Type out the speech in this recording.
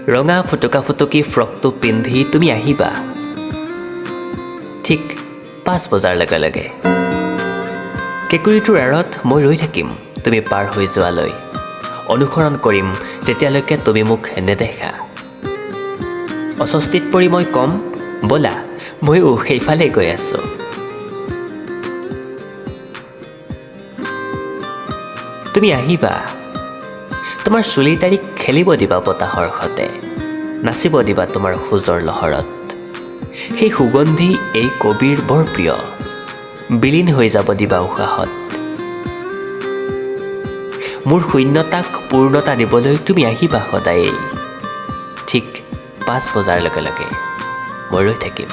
ৰঙা ফুটুকা ফুটুকি ফ্ৰকটো পিন্ধি তুমি আহিবা ঠিক 5 বজাৰ লগে লগে। কেঁকুৰিটোৰ আঁৰত মই ৰৈ থাকিম তুমি পাৰ হৈ যোৱালৈ, অনুসৰণ কৰিম যেতিয়ালৈকে তুমি মোক নেদেখা। অস্বস্তিত পৰি মই কম, ব'লা ময়ো সেইফালে গৈ আছোঁ। তুমি আহিবা, তোমাৰ চুলি তাৰিখ খেলিব দিবা বতাহৰ সতে, নাচিব দিবা তোমাৰ খোজৰ লহৰত। সেই সুগন্ধি এই কবিৰ বৰ প্ৰিয়, বিলীন হৈ যাব দিবা উশাহত। মোৰ শূন্যতাক পূৰ্ণতা দিবলৈ তুমি আহিবা সদায়েই, ঠিক 5 বজাৰ লগে লগে মই ৰৈ থাকিম।